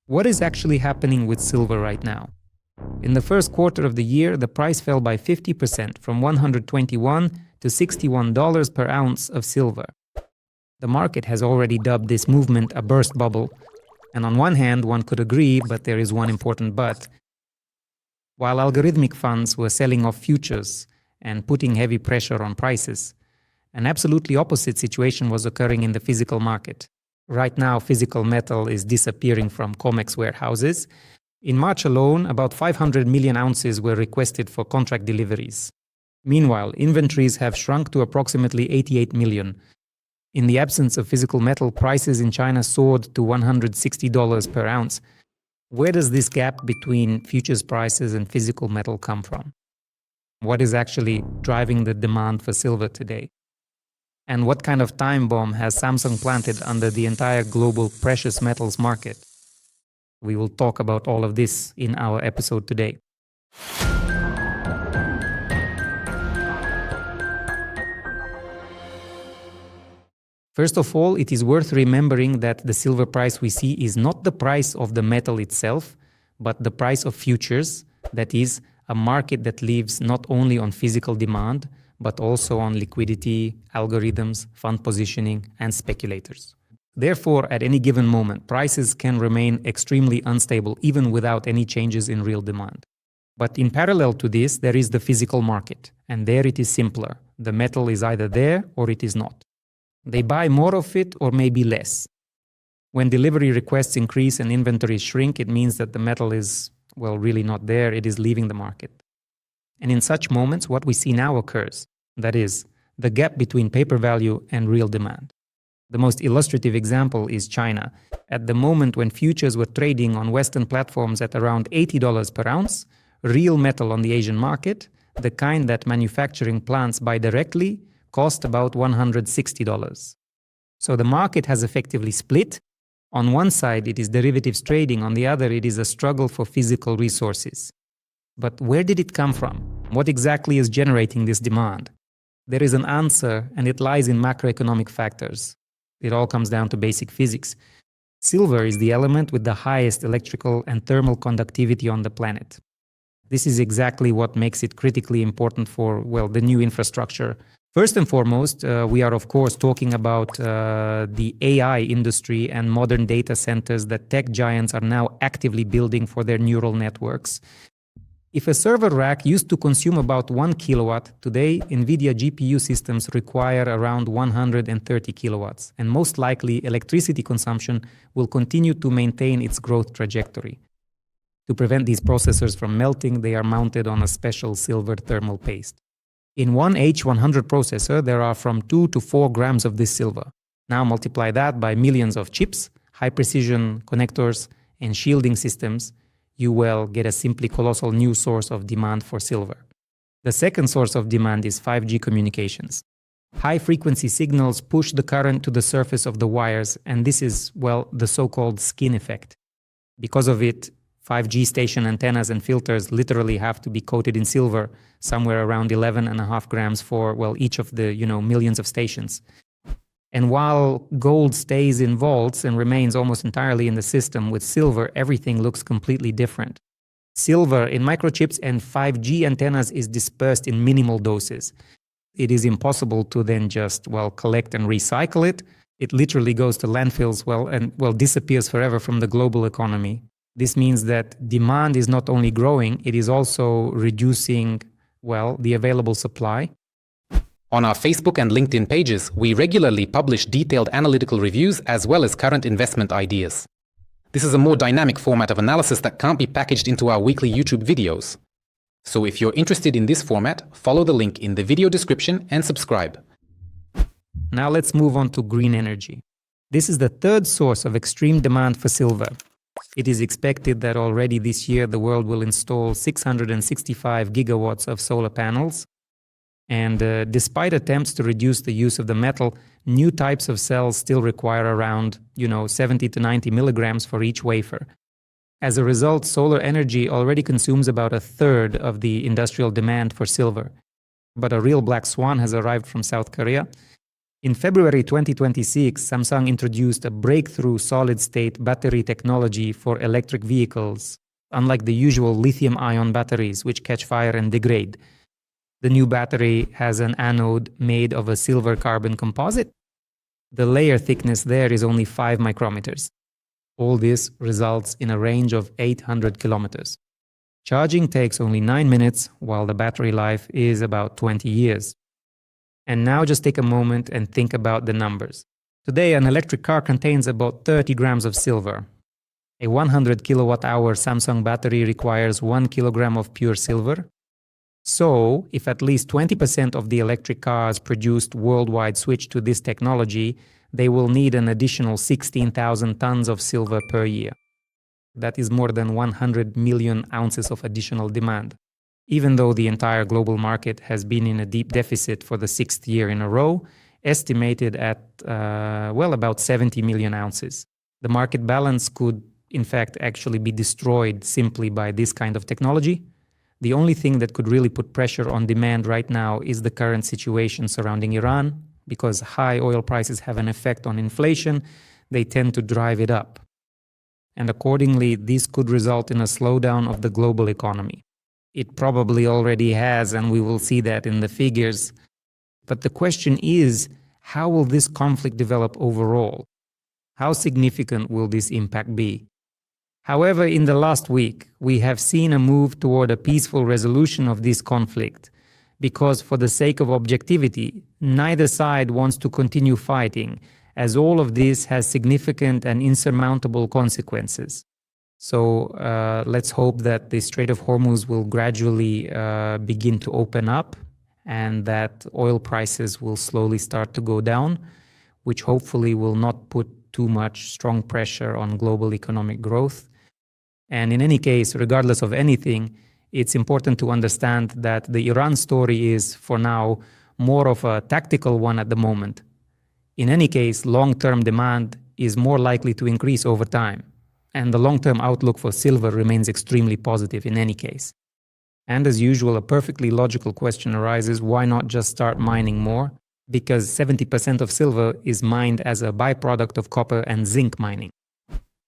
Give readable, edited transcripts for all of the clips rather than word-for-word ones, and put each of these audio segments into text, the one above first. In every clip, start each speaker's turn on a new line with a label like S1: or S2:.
S1: What is actually happening with silver right now? In the first quarter of the year, the price fell by 50% from $121 to $61 per ounce of silver. The market has already dubbed this movement a burst bubble. And on one hand, one could agree, but there is one important but. While algorithmic funds were selling off futures and putting heavy pressure on prices, an absolutely opposite situation was occurring in the physical market. Right now, physical metal is disappearing from COMEX warehouses. In March alone, about 500 million ounces were requested for contract deliveries. Meanwhile, inventories have shrunk to approximately 88 million. In the absence of physical metal, prices in China soared to $160 per ounce. Where does this gap between futures prices and physical metal come from? What is actually driving the demand for silver today? And what kind of time bomb has Samsung planted under the entire global precious metals market? We will talk about all of this in our episode today. First of all, it is worth remembering that the silver price we see is not the price of the metal itself, but the price of futures, that is, a market that lives not only on physical demand, but also on liquidity, algorithms, fund positioning, and speculators. Therefore, at any given moment, prices can remain extremely unstable even without any changes in real demand. But in parallel to this, there is the physical market, and there it is simpler. The metal is either there or it is not. They buy more of it or maybe less. When delivery requests increase and inventories shrink, it means that the metal is, really not there, it is leaving the market. And in such moments, what we see now occurs. That is, the gap between paper value and real demand. The most illustrative example is China. At the moment when futures were trading on Western platforms at around $80 per ounce, real metal on the Asian market, the kind that manufacturing plants buy directly, cost about $160. So the market has effectively split. On one side, it is derivatives trading. On the other, it is a struggle for physical resources. But where did it come from? What exactly is generating this demand? There is an answer, and it lies in macroeconomic factors. It all comes down to basic physics. Silver is the element with the highest electrical and thermal conductivity on the planet. This is exactly what makes it critically important for, the new infrastructure. First and foremost, we are of course talking about the AI industry and modern data centers that tech giants are now actively building for their neural networks. If a server rack used to consume about 1 kilowatt, today NVIDIA GPU systems require around 130 kilowatts, and most likely electricity consumption will continue to maintain its growth trajectory. To prevent these processors from melting, they are mounted on a special silver thermal paste. In one H100 processor, there are from 2 to 4 grams of this silver. Now multiply that by millions of chips, high-precision connectors, and shielding systems, you will get a simply colossal new source of demand for silver. The second source of demand is 5G communications. High-frequency signals push the current to the surface of the wires, and this is, the so-called skin effect. Because of it, 5G station antennas and filters literally have to be coated in silver, somewhere around 11.5 grams for, each of the, millions of stations. And while gold stays in vaults and remains almost entirely in the system, with silver, everything looks completely different. Silver in microchips and 5G antennas is dispersed in minimal doses. It is impossible to then just, collect and recycle it. It literally goes to landfills, and disappears forever from the global economy. This means that demand is not only growing, it is also reducing, the available supply.
S2: On our Facebook and LinkedIn pages, we regularly publish detailed analytical reviews as well as current investment ideas. This is a more dynamic format of analysis that can't be packaged into our weekly YouTube videos. So if you're interested in this format, follow the link in the video description and subscribe.
S1: Now let's move on to green energy. This is the third source of extreme demand for silver. It is expected that already this year the world will install 665 gigawatts of solar panels. And despite attempts to reduce the use of the metal, new types of cells still require around, 70 to 90 milligrams for each wafer. As a result, solar energy already consumes about a third of the industrial demand for silver. But a real black swan has arrived from South Korea. In February 2026, Samsung introduced a breakthrough solid-state battery technology for electric vehicles, unlike the usual lithium-ion batteries, which catch fire and degrade. The new battery has an anode made of a silver carbon composite. The layer thickness there is only 5 micrometers. All this results in a range of 800 kilometers. Charging takes only 9 minutes, while the battery life is about 20 years. And now just take a moment and think about the numbers. Today, an electric car contains about 30 grams of silver. A 100 kilowatt-hour Samsung battery requires 1 kilogram of pure silver. So, if at least 20% of the electric cars produced worldwide switch to this technology, they will need an additional 16,000 tons of silver per year. That is more than 100 million ounces of additional demand. Even though the entire global market has been in a deep deficit for the 6th year in a row, estimated at, about 70 million ounces. The market balance could, in fact, actually be destroyed simply by this kind of technology. The only thing that could really put pressure on demand right now is the current situation surrounding Iran, because high oil prices have an effect on inflation. They tend to drive it up. And accordingly, this could result in a slowdown of the global economy. It probably already has, and we will see that in the figures. But the question is, how will this conflict develop overall? How significant will this impact be? However, in the last week, we have seen a move toward a peaceful resolution of this conflict, because for the sake of objectivity, neither side wants to continue fighting, as all of this has significant and insurmountable consequences. So let's hope that the Strait of Hormuz will gradually begin to open up and that oil prices will slowly start to go down, which hopefully will not put too much strong pressure on global economic growth. And in any case, regardless of anything, it's important to understand that the Iran story is, for now, more of a tactical one at the moment. In any case, long-term demand is more likely to increase over time. And the long-term outlook for silver remains extremely positive in any case. And as usual, a perfectly logical question arises, why not just start mining more? Because 70% of silver is mined as a byproduct of copper and zinc mining.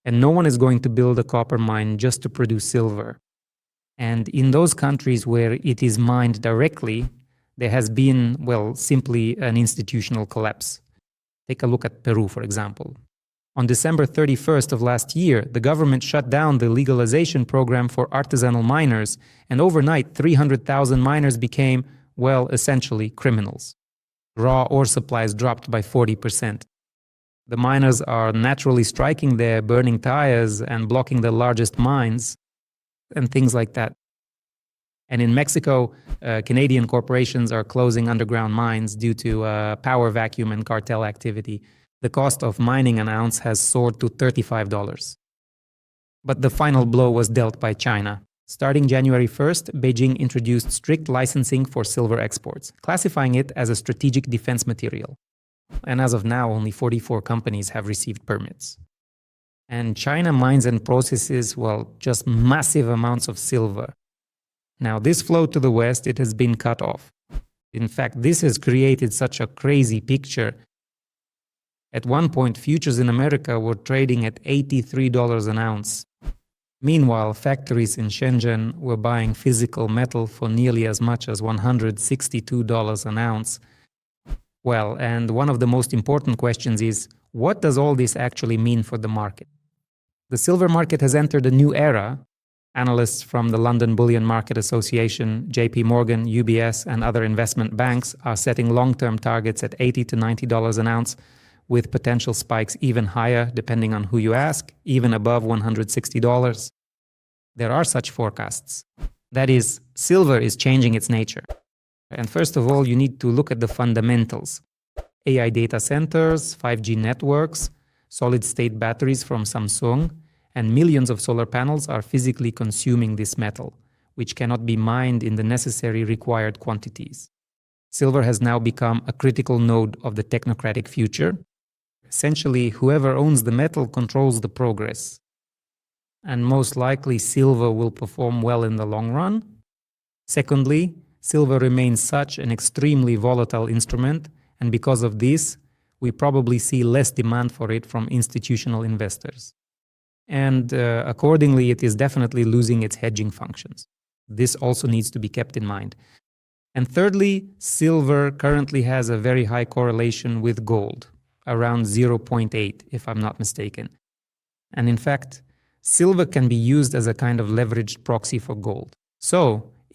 S1: And no one is going to build a copper mine just to produce silver. And in those countries where it is mined directly, there has been, simply an institutional collapse. Take a look at Peru, for example. On December 31st of last year, the government shut down the legalization program for artisanal miners, and overnight 300,000 miners became, essentially criminals. Raw ore supplies dropped by 40%. The miners are naturally striking there, burning tires and blocking the largest mines, and things like that. And in Mexico, Canadian corporations are closing underground mines due to power vacuum and cartel activity. The cost of mining an ounce has soared to $35. But the final blow was dealt by China. Starting January 1st, Beijing introduced strict licensing for silver exports, classifying it as a strategic defense material. And as of now, only 44 companies have received permits. And China mines and processes, just massive amounts of silver. Now, this flow to the West, it has been cut off. In fact, this has created such a crazy picture. At one point, futures in America were trading at $83 an ounce. Meanwhile, factories in Shenzhen were buying physical metal for nearly as much as $162 an ounce. And one of the most important questions is, what does all this actually mean for the market? The silver market has entered a new era. Analysts from the London Bullion Market Association, JP Morgan, UBS, and other investment banks are setting long-term targets at $80 to $90 an ounce, with potential spikes even higher, depending on who you ask, even above $160. There are such forecasts. That is, silver is changing its nature. And first of all, you need to look at the fundamentals. AI data centers, 5G networks, solid-state batteries from Samsung, and millions of solar panels are physically consuming this metal, which cannot be mined in the necessary required quantities. Silver has now become a critical node of the technocratic future. Essentially, whoever owns the metal controls the progress. And most likely, silver will perform well in the long run. Secondly, silver remains such an extremely volatile instrument, and because of this, we probably see less demand for it from institutional investors. And accordingly, it is definitely losing its hedging functions. This also needs to be kept in mind. And thirdly, silver currently has a very high correlation with gold, around 0.8, if I'm not mistaken. And in fact, silver can be used as a kind of leveraged proxy for gold. So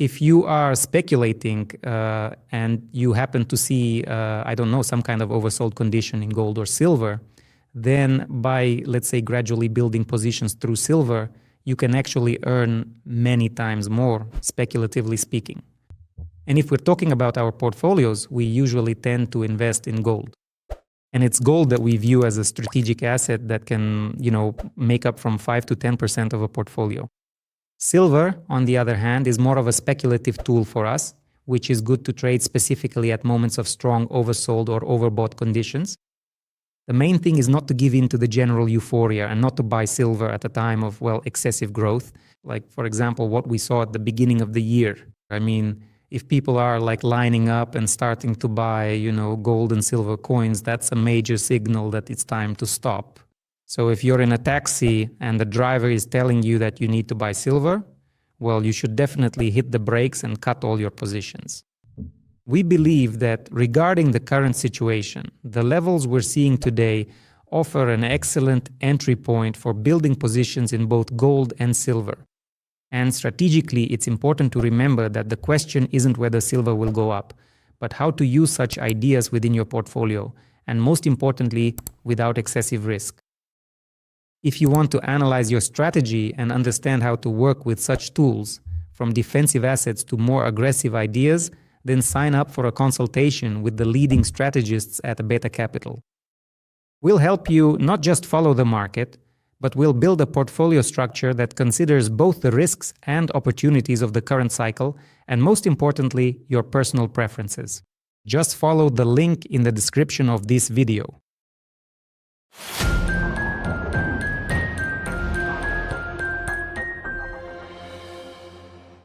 S1: if you are speculating and you happen to see, some kind of oversold condition in gold or silver, then by, let's say, gradually building positions through silver, you can actually earn many times more, speculatively speaking. And if we're talking about our portfolios, we usually tend to invest in gold. And it's gold that we view as a strategic asset that can, make up from 5 to 10% of a portfolio. Silver, on the other hand, is more of a speculative tool for us, which is good to trade specifically at moments of strong oversold or overbought conditions. The main thing is not to give in to the general euphoria and not to buy silver at a time of, excessive growth. Like, for example, what we saw at the beginning of the year. I mean, if people are lining up and starting to buy, gold and silver coins, that's a major signal that it's time to stop. So if you're in a taxi and the driver is telling you that you need to buy silver, you should definitely hit the brakes and cut all your positions. We believe that regarding the current situation, the levels we're seeing today offer an excellent entry point for building positions in both gold and silver. And strategically, it's important to remember that the question isn't whether silver will go up, but how to use such ideas within your portfolio, and most importantly, without excessive risk. If you want to analyze your strategy and understand how to work with such tools, from defensive assets to more aggressive ideas, then sign up for a consultation with the leading strategists at Abeta Capital. We'll help you not just follow the market, but we'll build a portfolio structure that considers both the risks and opportunities of the current cycle, and most importantly, your personal preferences. Just follow the link in the description of this video.